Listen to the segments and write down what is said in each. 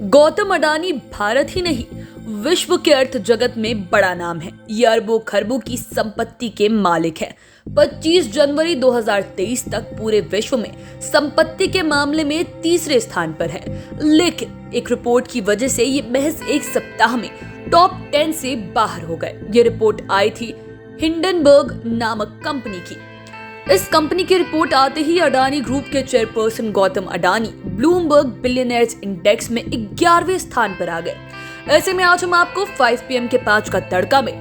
गौतम अडानी भारत ही नहीं, विश्व के अर्थ जगत में बड़ा नाम है। ये अरबों खरबों की संपत्ति के मालिक है। 25 जनवरी 2023 तक पूरे विश्व में संपत्ति के मामले में तीसरे स्थान पर है, लेकिन एक रिपोर्ट की वजह से ये महज एक सप्ताह में टॉप 10 से बाहर हो गए। ये रिपोर्ट आई थी हिंडनबर्ग नामक कंपनी की। इस कंपनी की रिपोर्ट आते ही अडानी ग्रुप के chairperson Gautam Adani Bloomberg billionaires index में 11वें स्थान पर आ गए। ऐसे में आज हम आपको 5 PM के 5 का तड़का में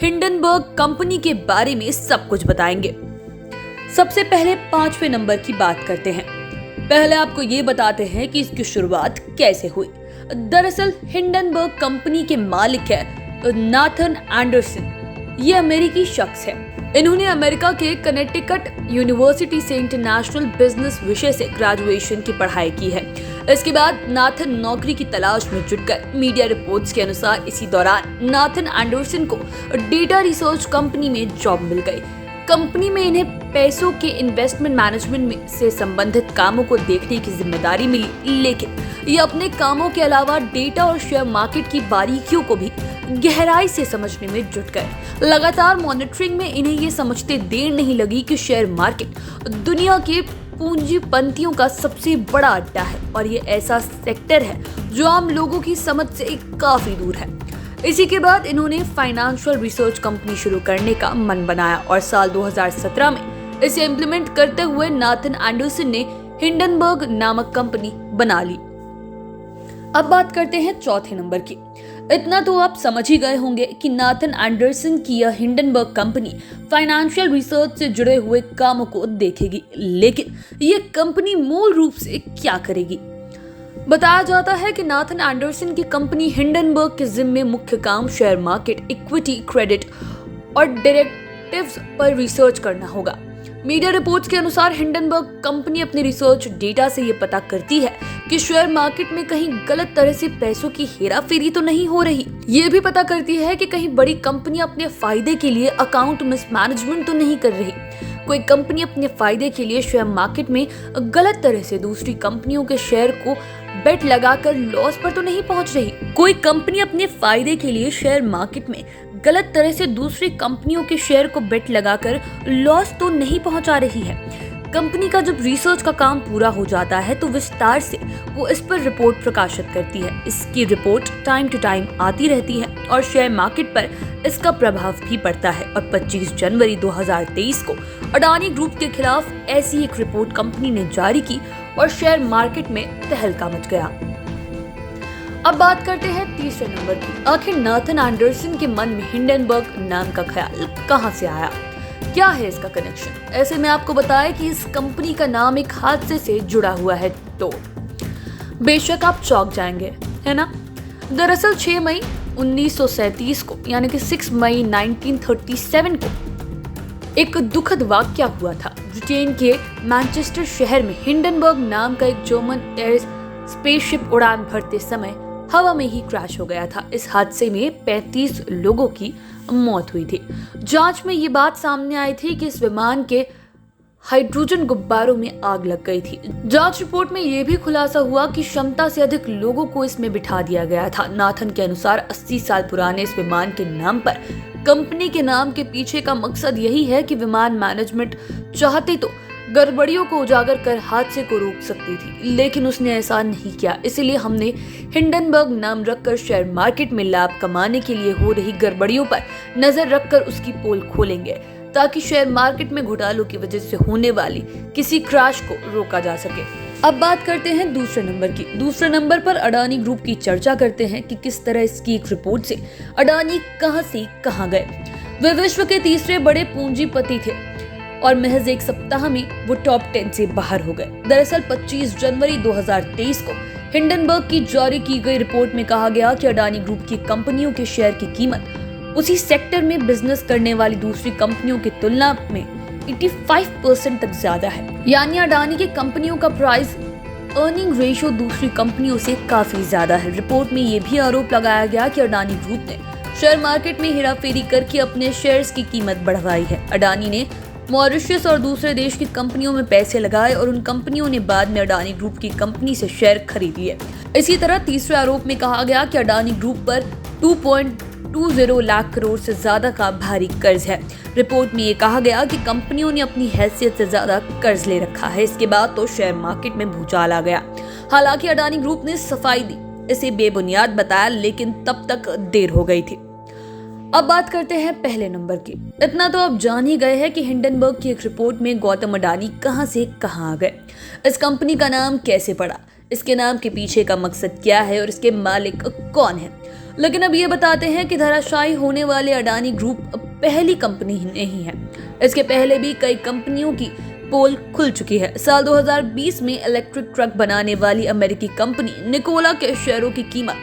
हिंडनबर्ग कंपनी के बारे में सब कुछ बताएंगे। सबसे पहले 5वें नंबर की बात करते हैं। पहले आपको ये बताते हैं कि इसकी शुरुआत कैसे हुई। दरअसल हिंडनबर्ग कंपनी के मालिक है नाथन एंडरसन। ये अमेरिकी शख्स है। इन्होंने अमेरिका के कनेटिकट यूनिवर्सिटी से इंटरनेशनल बिजनेस विषय से ग्रेजुएशन की पढ़ाई की है। इसके बाद नाथन नौकरी की तलाश में जुट गए। मीडिया रिपोर्ट्स के अनुसार इसी दौरान नाथन एंडरसन को डेटा रिसर्च कंपनी में जॉब मिल गई। कंपनी में इन्हें पैसों के इन्वेस्टमेंट मैनेजमेंट में से संबंधित कामों को देखने की जिम्मेदारी मिली, लेकिन ये अपने कामों के अलावा डेटा और शेयर मार्केट की बारीकियों को भी गहराई से समझने में जुट गए। लगातार मॉनिटरिंग में इन्हें ये समझते देर नहीं लगी कि शेयर मार्केट दुनिया के पूंजीपतियों का सबसे बड़ा अड्डा है और ये ऐसा सेक्टर है जो आम लोगों की समझ से काफी दूर है। इसी के बाद इन्होंने फाइनेंशियल रिसर्च कंपनी शुरू करने का मन बनाया और साल 2017 में इसे इम्प्लीमेंट करते हुए नाथन एंडरसन ने हिंडनबर्ग नामक कंपनी बना ली। अब बात करते हैं चौथे नंबर की। इतना तो आप समझ ही गए होंगे कि नाथन एंडरसन की यह हिंडनबर्ग कंपनी फाइनेंशियल रिसर्च से जुड़े हुए कामों को देखेगी, लेकिन यह कंपनी मूल रूप से क्या करेगी। बताया जाता है कि नाथन एंडरसन की कंपनी हिंडनबर्ग के जिम्मे मुख्य काम शेयर मार्केट, इक्विटी, क्रेडिट और डेरिवेटिव्स पर रिसर्च करना होगा। मीडिया रिपोर्ट्स के अनुसार हिंडनबर्ग कंपनी अपने रिसर्च डेटा से ये पता करती है कि शेयर मार्केट में कहीं गलत तरह से पैसों की हेराफेरी तो नहीं हो रही। ये भी पता करती है कि कहीं बड़ी कंपनी अपने फायदे के लिए अकाउंट मिसमैनेजमेंट तो नहीं कर रही। कोई कंपनी अपने फायदे के लिए शेयर मार्केट में गलत तरह से दूसरी कंपनियों के शेयर को बेट लगाकर लॉस पर तो नहीं पहुंच रही। कोई कंपनी अपने फायदे के लिए शेयर मार्केट में गलत तरह से दूसरी कंपनियों के शेयर को बेट लगाकर लॉस तो नहीं पहुंचा रही है। कंपनी का जब रिसर्च का काम पूरा हो जाता है तो विस्तार से वो इस पर रिपोर्ट प्रकाशित करती है। इसकी रिपोर्ट टाइम टू टाइम आती रहती है और शेयर मार्केट पर इसका प्रभाव भी पड़ता है। और 25 जनवरी 2023 को अडानी ग्रुप के खिलाफ ऐसी एक रिपोर्ट कंपनी ने जारी की और शेयर मार्केट में तहलका मच गया। अब बात करते हैं तीसरे नंबर की। आखिर नाथन एंडरसन के मन में हिंडनबर्ग नाम का ख्याल कहां से आया? क्या है इसका कनेक्शन? ऐसे में आपको बताएं कि इस कंपनी का नाम एक हादसे से जुड़ा हुआ है, तो बेशक आप चौंक जाएंगे, है ना। दरअसल 6 मई 1937 को यानी कि 6 मई 1937 को एक दुखद वाकया हुआ था। ब्रिटेन के मैनचेस्टर शहर में हिंडनबर्ग नाम का एक जर्मन एयर स्पेसशिप उड़ान भरते समय हवा में ही क्रैश हो गया था। इस हादसे में 35 लोगों की मौत हुई थी। जांच में ये बात सामने आई थी कि इस विमान के हाइड्रोजन गुब्बारों में आग लग गई थी। जांच रिपोर्ट में यह भी खुलासा हुआ कि क्षमता से अधिक लोगों को इसमें बिठा दिया गया था। नाथन के अनुसार 80 साल पुराने इस विमान के नाम पर कंपनी के नाम के पीछे का मकसद यही है कि विमान मैनेजमेंट चाहते तो गड़बड़ियों को उजागर कर हादसे को रोक सकती थी, लेकिन उसने ऐसा नहीं किया। इसलिए हमने हिंडनबर्ग नाम रखकर शेयर मार्केट में लाभ कमाने के लिए हो रही गड़बड़ियों पर नजर रखकर उसकी पोल खोलेंगे, ताकि शेयर मार्केट में घोटालों की वजह से होने वाली किसी क्रैश को रोका जा सके। अब बात करते हैं दूसरे नंबर की। दूसरे नंबर पर अडानी ग्रुप की चर्चा करते हैं कि किस तरह इसकी एक रिपोर्ट से अडानी कहां से कहां गए। वे विश्व के तीसरे बड़े पूंजीपति थे और महज एक सप्ताह में वो टॉप 10 से बाहर हो गए। दरअसल 25 जनवरी 2023 को हिंडनबर्ग की जारी की गई रिपोर्ट में कहा गया कि अडानी ग्रुप की कंपनियों के शेयर की कीमत उसी सेक्टर में बिजनेस करने वाली दूसरी कंपनियों की तुलना में 85% तक ज्यादा है। यानी अडानी की कंपनियों का प्राइस अर्निंग रेशियो दूसरी कंपनियों से काफी ज्यादा है। रिपोर्ट में ये भी आरोप लगाया गया कि अडानी ग्रुप ने शेयर मार्केट में हेराफेरी करके अपने शेयर्स की कीमत बढ़ाई है। अडानी ने मॉरिशस और दूसरे देश की कंपनियों में पैसे लगाए और उन कंपनियों ने बाद में अडानी ग्रुप की कंपनी से शेयर खरीद लिए। इसी तरह तीसरे आरोप में कहा गया कि अडानी ग्रुप पर 2.20 लाख करोड़ से ज्यादा का भारी कर्ज है। रिपोर्ट में ये कहा गया कि कंपनियों ने अपनी हैसियत से ज्यादा कर्ज ले रखा है। इसके बाद तो शेयर मार्केट में भूचाल आ गया। हालांकि अडानी ग्रुप ने सफाई दी, इसे बेबुनियाद बताया, लेकिन तब तक देर हो गई थी। अब बात करते हैं पहले नंबर की। इतना तो अब जान ही गए हैं कि हिंडनबर्ग की एक रिपोर्ट में गौतम अडानी कहां से कहां आ गए, इस कंपनी का नाम कैसे पड़ा, इसके नाम के पीछे का मकसद क्या है और इसके मालिक कौन है। लेकिन अब ये बताते हैं कि धराशायी होने वाले अडानी ग्रुप पहली कंपनी ही नहीं है। इसके पहले भी कई कंपनियों की पोल खुल चुकी है। साल 2020 में इलेक्ट्रिक ट्रक बनाने वाली अमेरिकी कंपनी निकोला के शेयरों की कीमत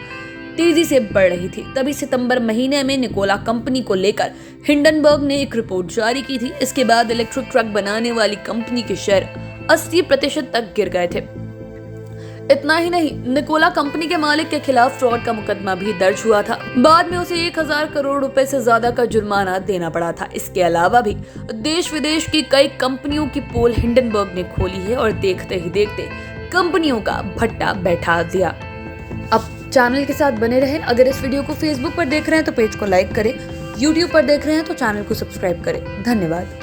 तेजी से बढ़ रही थी। तभी सितंबर महीने में निकोला कंपनी को लेकर हिंडनबर्ग ने एक रिपोर्ट जारी की थी। इसके बाद इलेक्ट्रिक ट्रक बनाने वाली कंपनी के शेयर 80% तक गिर गए थे। इतना ही नहीं, निकोला कंपनी के मालिक के खिलाफ फ्रॉड का मुकदमा भी दर्ज हुआ था। बाद में उसे 1000 करोड़ रुपए से ज्यादा का जुर्माना देना पड़ा था। इसके अलावा भी देश विदेश की कई कंपनियों की पोल हिंडनबर्ग ने खोली है और देखते ही देखते कंपनियों का भट्टा बैठा दिया। अब चैनल के साथ बने रहें। अगर इस वीडियो को फेसबुक पर देख रहे हैं तो पेज को लाइक करें, यूट्यूब पर देख रहे हैं तो चैनल को सब्सक्राइब करें। धन्यवाद।